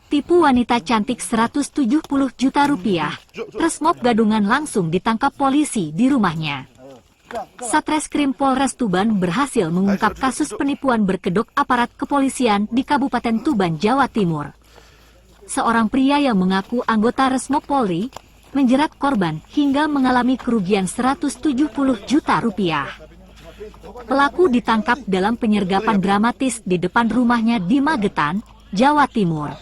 Tipu wanita cantik 170 juta rupiah, Resmob Gadungan langsung ditangkap polisi di rumahnya. Satreskrim Polres Tuban berhasil mengungkap kasus penipuan berkedok aparat kepolisian di Kabupaten Tuban, Jawa Timur. Seorang pria yang mengaku anggota Resmob Polri menjerat korban hingga mengalami kerugian 170 juta rupiah. Pelaku ditangkap dalam penyergapan dramatis di depan rumahnya di Magetan, Jawa Timur.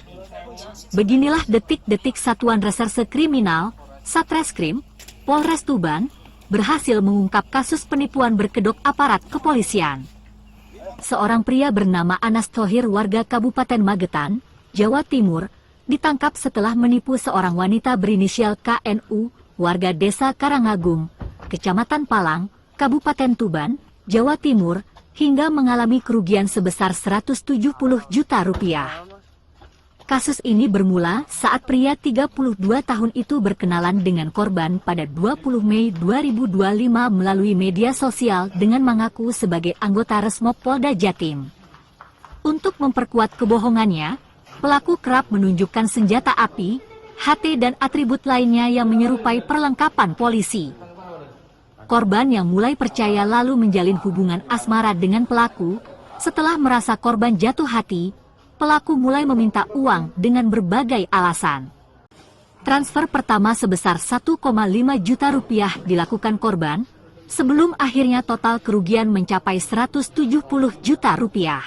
Beginilah detik-detik Satuan Reserse Kriminal Satreskrim Polres Tuban berhasil mengungkap kasus penipuan berkedok aparat kepolisian. Seorang pria bernama Anas Thohir warga Kabupaten Magetan, Jawa Timur, ditangkap setelah menipu seorang wanita berinisial KNU, warga Desa Karangagung, Kecamatan Palang, Kabupaten Tuban, Jawa Timur, hingga mengalami kerugian sebesar 170 juta rupiah. Kasus ini bermula saat pria 32 tahun itu berkenalan dengan korban pada 20 Mei 2025 melalui media sosial dengan mengaku sebagai anggota Resmob Polda Jatim. Untuk memperkuat kebohongannya, pelaku kerap menunjukkan senjata api, HT dan atribut lainnya yang menyerupai perlengkapan polisi. Korban yang mulai percaya lalu menjalin hubungan asmara dengan pelaku. Setelah merasa korban jatuh hati, pelaku mulai meminta uang dengan berbagai alasan. Transfer pertama sebesar 1,5 juta rupiah dilakukan korban, sebelum akhirnya total kerugian mencapai 170 juta rupiah.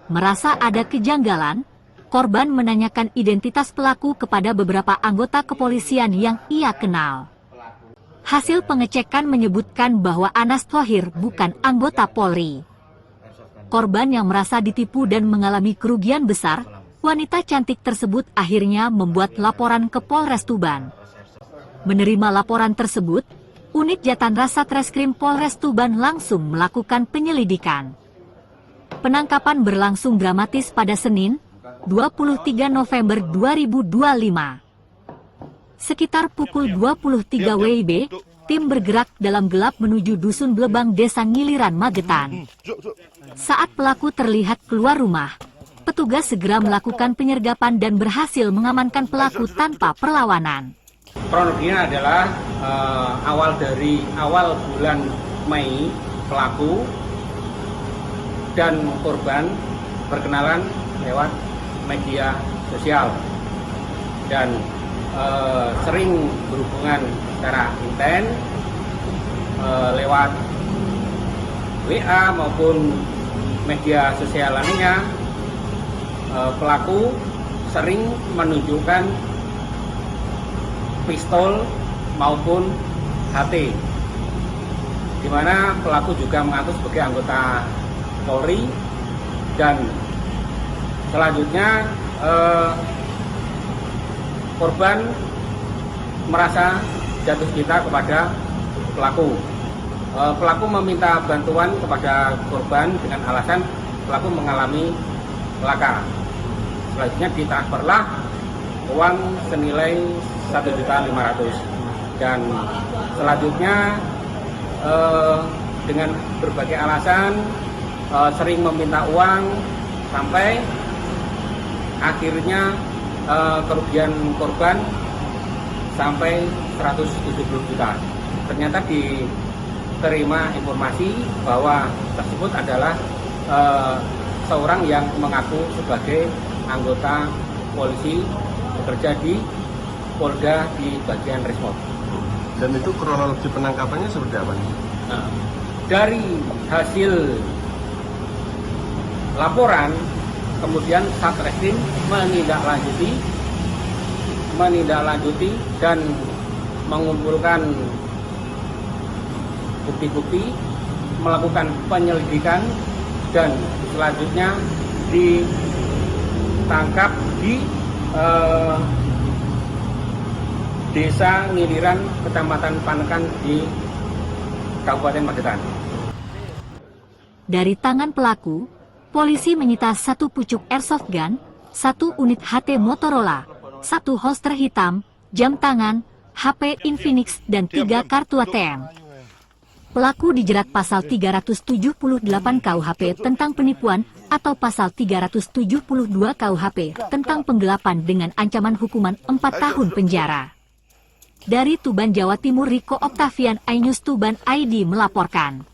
Merasa ada kejanggalan, korban menanyakan identitas pelaku kepada beberapa anggota kepolisian yang ia kenal. Hasil pengecekan menyebutkan bahwa Anas Thohir bukan anggota Polri. Korban yang merasa ditipu dan mengalami kerugian besar, wanita cantik tersebut akhirnya membuat laporan ke Polres Tuban. Menerima laporan tersebut, unit Jatanra Satreskrim Polres Tuban langsung melakukan penyelidikan. Penangkapan berlangsung dramatis pada Senin, 23 November 2025. Sekitar pukul 23 WIB, tim bergerak dalam gelap menuju Dusun Blebang, Desa Ngiliran, Magetan. Saat pelaku terlihat keluar rumah, petugas segera melakukan penyergapan dan berhasil mengamankan pelaku tanpa perlawanan. Kronologinya adalah awal bulan Mei, pelaku dan korban berkenalan lewat media sosial dan sering berhubungan secara intens lewat WA maupun media sosial lainnya. Pelaku sering menunjukkan pistol maupun HT, di mana pelaku juga mengaku sebagai anggota Polri, dan selanjutnya korban merasa jatuh cinta kepada pelaku. Pelaku meminta bantuan kepada korban dengan alasan pelaku mengalami laka. Selanjutnya ditransferlah uang senilai 1.500.000 dan selanjutnya dengan berbagai alasan sering meminta uang sampai akhirnya kerugian korban sampai 170 juta. Ternyata diterima informasi bahwa tersebut adalah seorang yang mengaku sebagai anggota polisi bekerja di Polda di bagian Resmob. Dan itu kronologi penangkapannya seperti apa? Nah, dari hasil laporan, kemudian Satreskrim menindaklanjuti dan mengumpulkan bukti-bukti, melakukan penyelidikan, dan selanjutnya ditangkap di Desa Ngiliran, Kecamatan Panekan di Kabupaten Magetan. Dari tangan pelaku, polisi menyita 1 pucuk airsoft gun, 1 unit HT Motorola, 1 holster hitam, jam tangan, HP Infinix, dan 3 kartu ATM. Pelaku dijerat pasal 378 KUHP tentang penipuan atau pasal 372 KUHP tentang penggelapan dengan ancaman hukuman 4 tahun penjara. Dari Tuban, Jawa Timur, Riko Oktavian, iNews Tuban ID melaporkan.